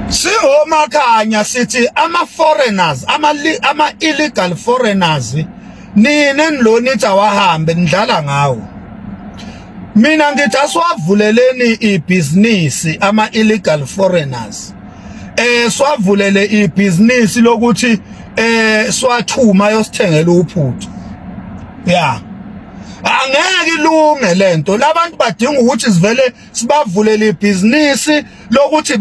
Singomakhanya sithi ama-foreigners, ama-illegal foreigners, nina nilonithi awahambe nidlala ngawo. Mina ngithi asiwavuleleni ibhizinisi ama-illegal foreigners. Siwavulele ibhizinisi lokuthi siwathuma yosithengela uphuthu. Yeah. Angeke ilunge lento. Labantu badinga ukuthi sivele sibavulele ibhizinisi lokuthi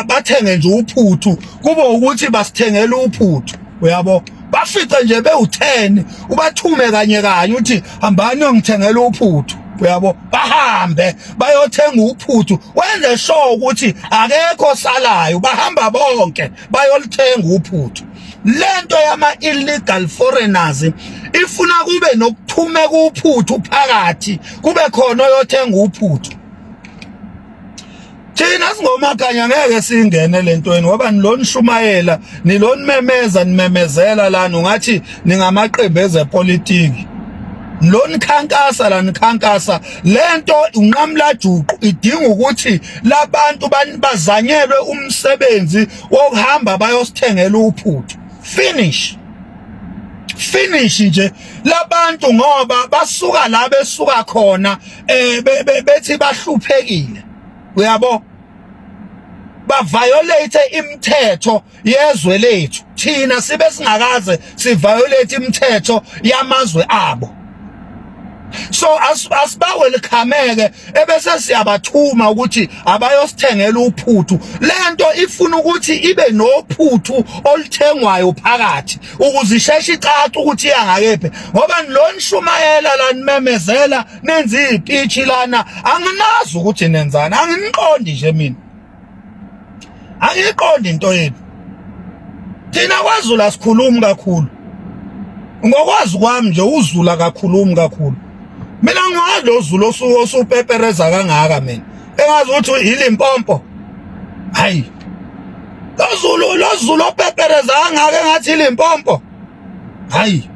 bathenge nje uphuthu kube ukuthi basithengele uphuthu. Uyabo? Bafice nje be-10 ubathume kanye kanye uthi hambani yongithengela uphuthu. Uyabo? Bahambe bayothenga uphuthu wenze sure ukuthi akekho salayo bahamba bonke bayolithenga uphuthu. Lento yama-illegal foreigners ifuna kube nokuthumeka uphuthu phakathi kube khona oyothenga uphuthu. Thina singomakhanya ngeke singene lentweni ngoba nilonishumayela nilonimemeza nimemezela lana ungathi ningamaqembu ezepolitiki. Lonikhankasa la nikhankasa lento unqamla juqu idinga ukuthi labantu bazanyelwe umsebenzi wokuhamba bayosithengela uphuthu. Finish nje labantu ngoba basuka la besuka khona bethi bahluphekile. Uyabo? Baviolate imithetho yezwe lethu. Thina sibe singakaze siviolate imithetho yamazwe abo. So asibawelchameke ebese siyabathuma ukuthi abayosithengela uphuthu. Lento ifuna ukuthi ibe nophuthu olithengwayo phakathi ukuze isheshe icace ukuthi iyangakephi ngoba nilonishumayela la nimemezela nenza izipichi lana anginazi ukuthi nenzani anginiqondi nje mina. Angiqondi into yenu. Thina kwaZulu asikhulumi kakhulu. Ngokwazi kwami nje uZulu kakhulumi kakhulu. Mina ngwazi lo Zulu osupepereza kangaka mina. Engazi ukuthi iLimpopo. Hayi. Lo Zulu opepereza kangaka engathi iLimpopo. Hayi.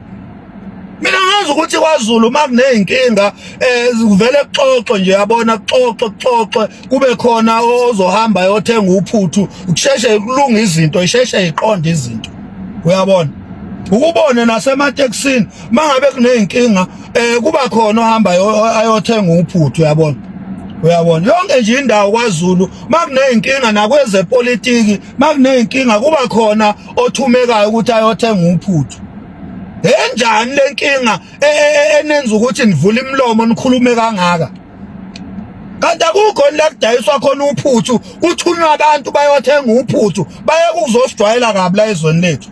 Mina ngazi ukuthi kwaZulu makuneyinkinga kuvele kuxoxwe nje yabona kuxoxe kube khona ozohamba yothenga uphuthu kusheshe kulunga izinto isheshe iqonda izinto. Uyabona? Ukubone nasemateksini mangabe kuneyinkinga kuba khona ohamba ayothenga uphuthu uyabona. Yonke nje indawo kwaZulu makuneyinkinga nakwezepolitiki makuneyinkinga kuba khona othumekayo ukuthi ayothenga uphuthu. Enjani lenkinga enenza ukuthi nivule imlomo nikhulume kangaka? Kanti akukho la kudayiswa khona uphuthu kuthunywa abantu bayothenga uphuthu baye kuzosijwayela kabi la ezweni lethu.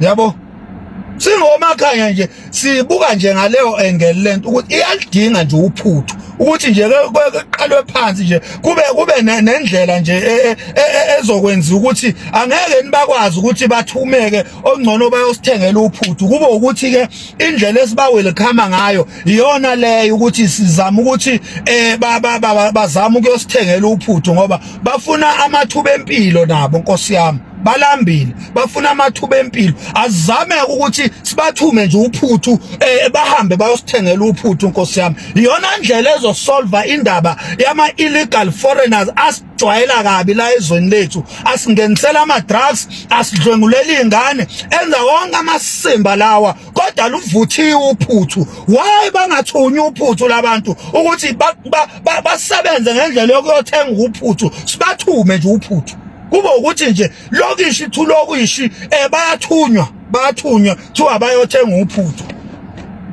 Yabo? Singomakhanya nje sibuka nje ngaleyo angle lento ukuthi iyalidinga nje uphuthu ukuthi nje kuqalwe phansi nje kube nendlela nje ezokwenza ukuthi angeke nibakwazi ukuthi bathumeke ongcono bayosithengela uphuthu kube ukuthi ke indlela esibawelcome ngayo iyona leyo ukuthi sizama ukuthi bazama ukuyosithengela uphuthu ngoba bafuna amathuba empilo nabo Nkosi yami. Balambile bafuna amathuba empilo azame ukuthi sibathume nje uphuthu bahambe bayosithengela uphuthu Nkosi yami. Iyona ndlela ezosolva indaba yama illegal foreigners asijwayela kabi la ezweni lethu asingenisela ama drugs asidlwengulela izingane enza wonke amasimba lawa kodwa luvuthiwe uphuthu. Why bangathunywa uphuthu labantu ukuthi basebenze ngendlela yokuyothenga uphuthu sibathume nje uphuthu kube ukuthi nje lokishi thu lokishi bayathunywa thiwa bayothenga uphuthu.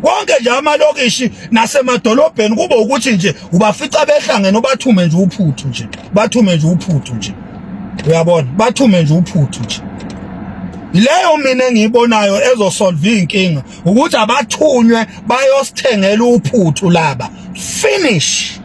Wonke nje amalokishi nasemadolobheni kube ukuthi nje ubafica behlangene ubathume nje uphuthu nje bathume nje uphuthu nje. Uyabona bathume nje uphuthu nje. Ileyo mina engiyibonayo ezosolve inkinga ukuthi abathunywe bayosithengela uphuthu laba. Finish.